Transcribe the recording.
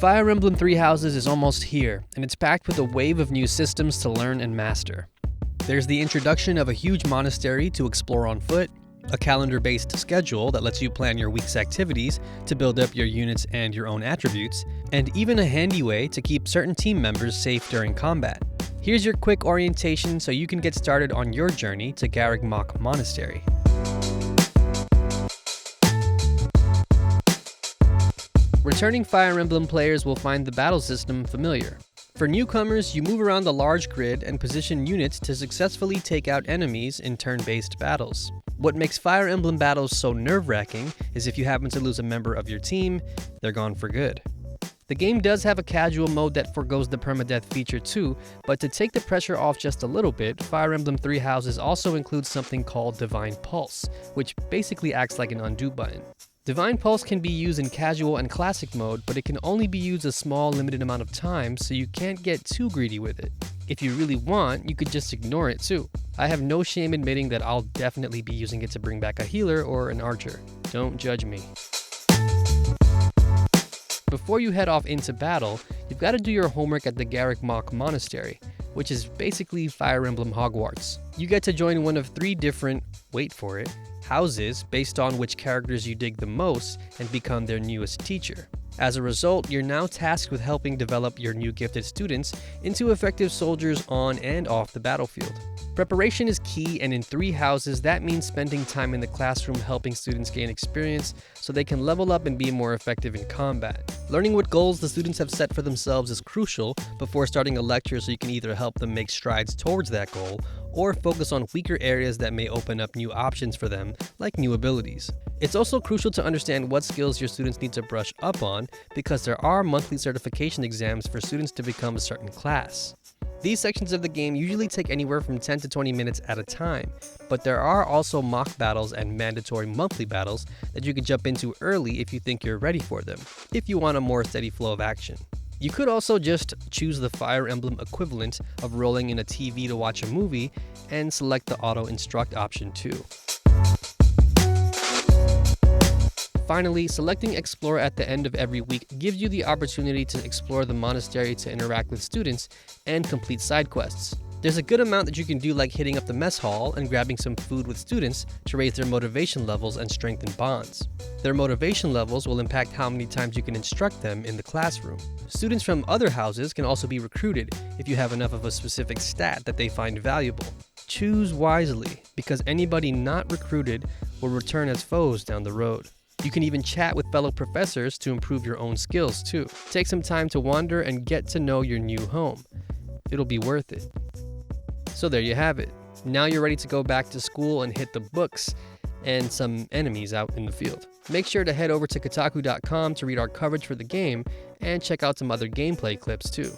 Fire Emblem Three Houses is almost here, and it's packed with a wave of new systems to learn and master. There's the introduction of a huge monastery to explore on foot, a calendar-based schedule that lets you plan your week's activities to build up your units and your own attributes, and even a handy way to keep certain team members safe during combat. Here's your quick orientation so you can get started on your journey to Garreg Mach Monastery. Returning Fire Emblem players will find the battle system familiar. For newcomers, you move around a large grid and position units to successfully take out enemies in turn-based battles. What makes Fire Emblem battles so nerve-wracking is if you happen to lose a member of your team, they're gone for good. The game does have a casual mode that forgoes the permadeath feature too, but to take the pressure off just a little bit, Fire Emblem Three Houses also includes something called Divine Pulse, which basically acts like an undo button. Divine Pulse can be used in casual and classic mode, but it can only be used a small limited amount of time, so you can't get too greedy with it. If you really want, you could just ignore it too. I have no shame admitting that I'll definitely be using it to bring back a healer or an archer. Don't judge me. Before you head off into battle, you've got to do your homework at the Garreg Mach Monastery, which is basically Fire Emblem Hogwarts. You get to join one of 3 different, wait for it, houses based on which characters you dig the most and become their newest teacher. As a result, you're now tasked with helping develop your new gifted students into effective soldiers on and off the battlefield. Preparation is key, and in 3 houses, that means spending time in the classroom helping students gain experience so they can level up and be more effective in combat. Learning what goals the students have set for themselves is crucial before starting a lecture, so you can either help them make strides towards that goal or focus on weaker areas that may open up new options for them, like new abilities. It's also crucial to understand what skills your students need to brush up on, because there are monthly certification exams for students to become a certain class. These sections of the game usually take anywhere from 10 to 20 minutes at a time, but there are also mock battles and mandatory monthly battles that you can jump into early if you think you're ready for them, if you want a more steady flow of action. You could also just choose the Fire Emblem equivalent of rolling in a TV to watch a movie and select the auto instruct option too. Finally, selecting Explore at the end of every week gives you the opportunity to explore the monastery to interact with students and complete side quests. There's a good amount that you can do, like hitting up the mess hall and grabbing some food with students to raise their motivation levels and strengthen bonds. Their motivation levels will impact how many times you can instruct them in the classroom. Students from other houses can also be recruited if you have enough of a specific stat that they find valuable. Choose wisely, because anybody not recruited will return as foes down the road. You can even chat with fellow professors to improve your own skills too. Take some time to wander and get to know your new home. It'll be worth it. So there you have it. Now you're ready to go back to school and hit the books and some enemies out in the field. Make sure to head over to Kotaku.com to read our coverage for the game and check out some other gameplay clips too.